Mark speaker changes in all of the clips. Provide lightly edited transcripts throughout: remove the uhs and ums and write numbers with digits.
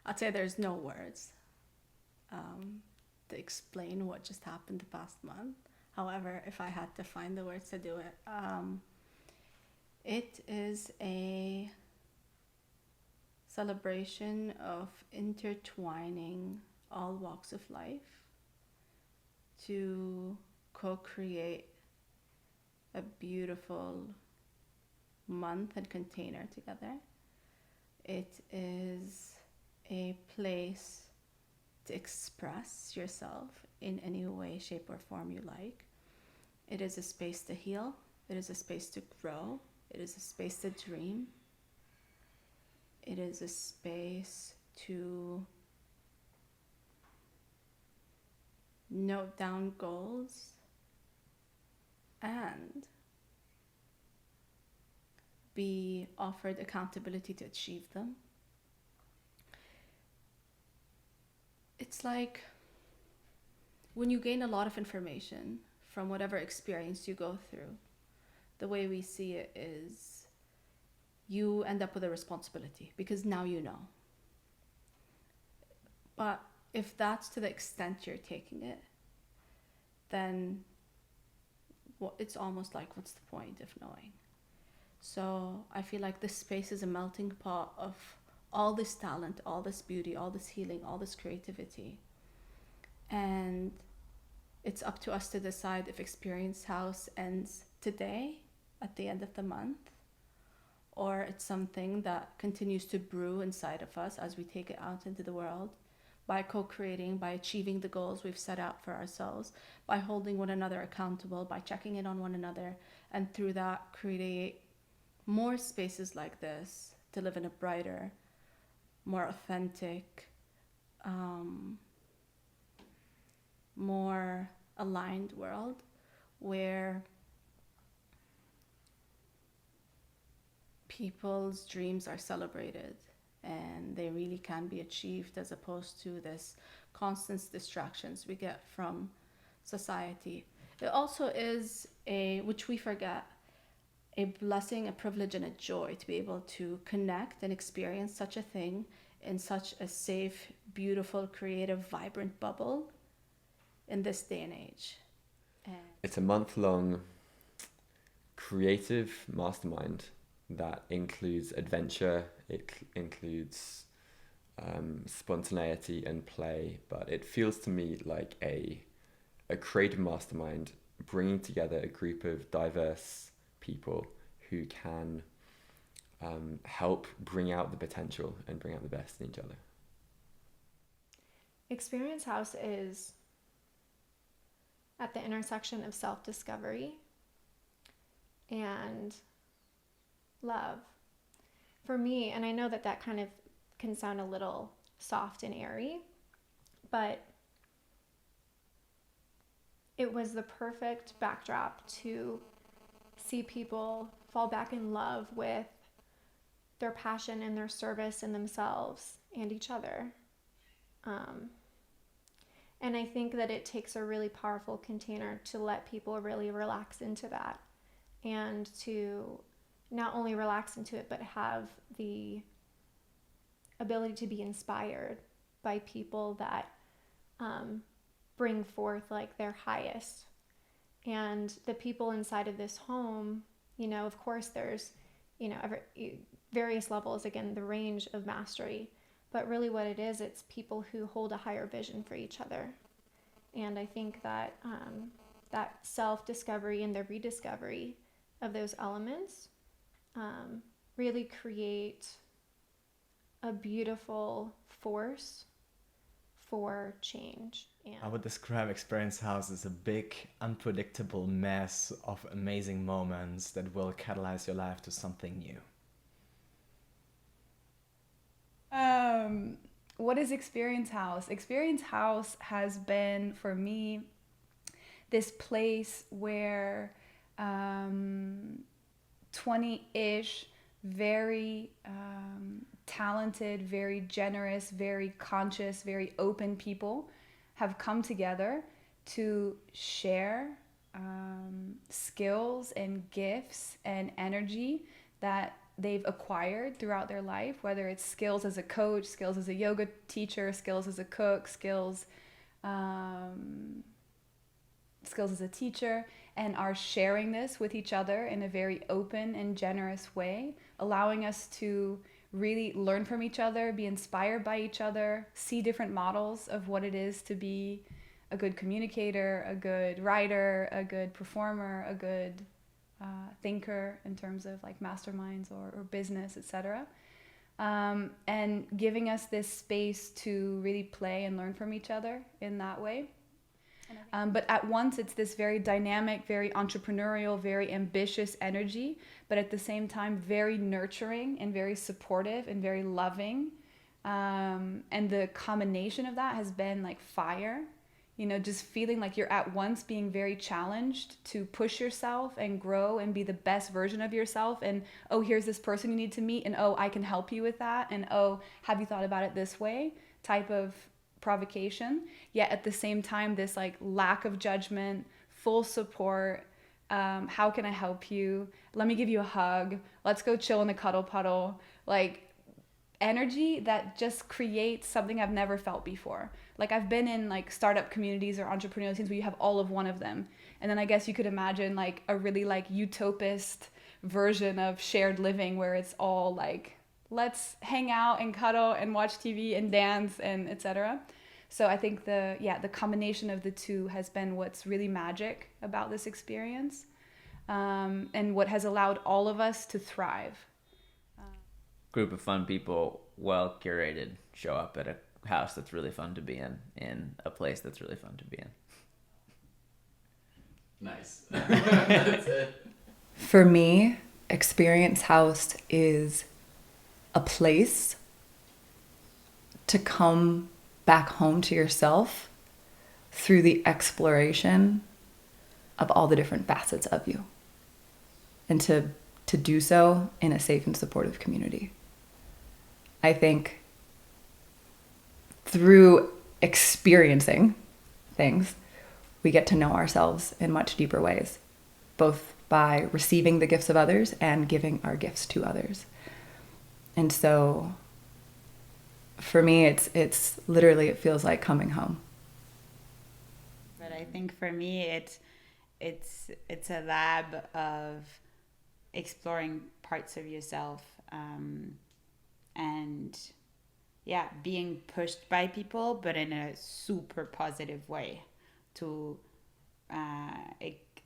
Speaker 1: I'd say there's no words to explain what just happened the past month. However, if I had to find the words to do it, it is a celebration of intertwining all walks of life to co-create a beautiful month and container together. It is a place to express yourself in any way, shape, or form you like. It is a space to heal. It is a space to grow. It is a space to dream. It is a space to note down goals and be offered accountability to achieve them. It's like when you gain a lot of information from whatever experience you go through, the way we see it is you end up with a responsibility because now you know. But if that's to the extent you're taking it, then it's almost like, what's the point of knowing? So I feel like this space is a melting pot of all this talent, all this beauty, all this healing, all this creativity. And it's up to us to decide if Experience House ends today at the end of the month, or it's something that continues to brew inside of us as we take it out into the world by co-creating, by achieving the goals we've set out for ourselves, by holding one another accountable, by checking in on one another, and through that create more spaces like this to live in a brighter, more authentic, more aligned world where people's dreams are celebrated and they really can be achieved, as opposed to this constant distractions we get from society. It also is which we forget, a blessing, a privilege, and a joy to be able to connect and experience such a thing in such a safe, beautiful, creative, vibrant bubble in this day and age.
Speaker 2: It's a month-long creative mastermind that includes adventure, it includes spontaneity and play, but it feels to me like a creative mastermind bringing together a group of diverse people who can help bring out the potential and bring out the best in each other.
Speaker 3: Experience House is at the intersection of self-discovery and love. For me, and I know that kind of can sound a little soft and airy, but it was the perfect backdrop to see people fall back in love with their passion and their service and themselves and each other. And I think that it takes a really powerful container to let people really relax into that, and to not only relax into it, but have the ability to be inspired by people that bring forth like their highest. And the people inside of this home, of course there's, various levels, again, the range of mastery, but really what it is, it's people who hold a higher vision for each other. And I think that that self-discovery and the rediscovery of those elements really create a beautiful force for change. And
Speaker 4: I would describe Experience House as a big, unpredictable mess of amazing moments that will catalyze your life to something new.
Speaker 5: What is Experience House? Experience House has been, for me, this place where 20-ish very talented, very generous, very conscious, very open people have come together to share skills and gifts and energy that they've acquired throughout their life, whether it's skills as a coach, skills as a yoga teacher, skills as a cook, skills as a teacher, and are sharing this with each other in a very open and generous way, allowing us to really learn from each other, be inspired by each other, see different models of what it is to be a good communicator, a good writer, a good performer, a good thinker in terms of like masterminds or business, etc. And giving us this space to really play and learn from each other in that way. But at once it's this very dynamic, very entrepreneurial, very ambitious energy, but at the same time very nurturing and very supportive and very loving. And the combination of that has been like fire, you know, just feeling like you're at once being very challenged to push yourself and grow and be the best version of yourself. And, oh, here's this person you need to meet. And, oh, I can help you with that. And, oh, have you thought about it this way? Type of provocation. Yet at the same time, this like lack of judgment, full support. How can I help you? Let me give you a hug. Let's go chill in a cuddle puddle. Like energy that just creates something I've never felt before. Like I've been in like startup communities or entrepreneurial teams where you have all of one of them. And then I guess you could imagine like a really like utopist version of shared living where it's all like, let's hang out and cuddle and watch TV and dance and etc. So I think the combination of the two has been what's really magic about this experience, and what has allowed all of us to thrive.
Speaker 6: Group of fun people, well curated, show up at a house that's really fun to be in a place that's really fun to be in.
Speaker 2: Nice. That's it.
Speaker 7: For me, Experience House is a place to come back home to yourself through the exploration of all the different facets of you, and to do so in a safe and supportive community. I think through experiencing things, we get to know ourselves in much deeper ways, both by receiving the gifts of others and giving our gifts to others. And so for me, it's literally, it feels like coming home.
Speaker 8: But I think for me, it's a lab of exploring parts of yourself, and being pushed by people, but in a super positive way to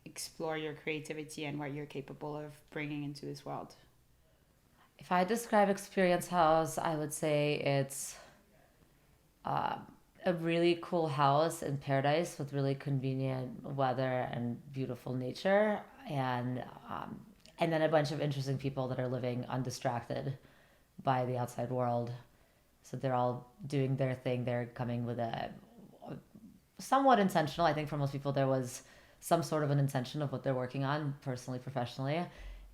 Speaker 8: explore your creativity and what you're capable of bringing into this world.
Speaker 9: If I describe Experience House, I would say it's a really cool house in paradise with really convenient weather and beautiful nature, and then a bunch of interesting people that are living undistracted by the outside world. So they're all doing their thing. They're coming with a somewhat intentional. I think for most people there was some sort of an intention of what they're working on, personally, professionally.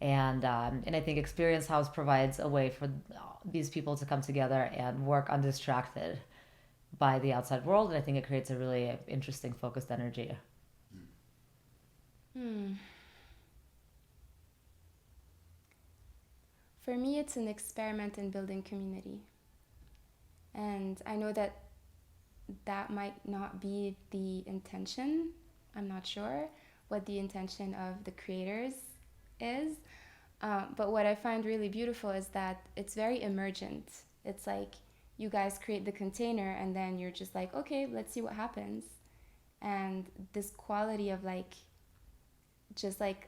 Speaker 9: And I think Experience House provides a way for these people to come together and work undistracted by the outside world. And I think it creates a really interesting, focused energy.
Speaker 10: For me, it's an experiment in building community. And I know that might not be the intention. I'm not sure what the intention of the creators is. But what I find really beautiful is that it's very emergent. It's like you guys create the container and then you're just like, okay, let's see what happens. And this quality of like, just like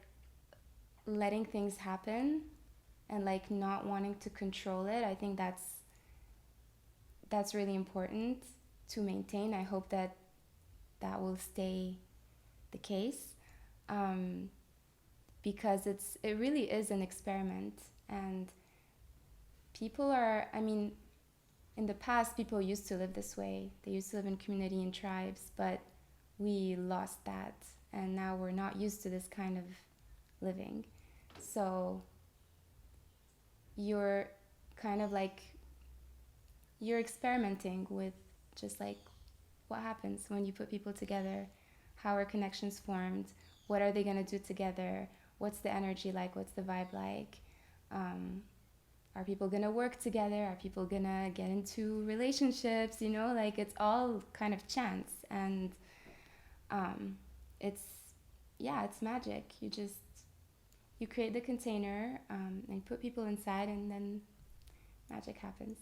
Speaker 10: letting things happen and like not wanting to control it, I think that's really important to maintain. I hope that will stay the case, because it really is an experiment. And people are, I mean, in the past, people used to live this way. They used to live in community and tribes, but we lost that. And now we're not used to this kind of living. So you're kind of like, you're experimenting with just like what happens when you put people together, how are connections formed, what are they going to do together, what's the energy like, what's the vibe like. are people gonna work together? Are people gonna get into relationships? You know, like it's all kind of chance, and it's magic. You create the container and put people inside, and then magic happens.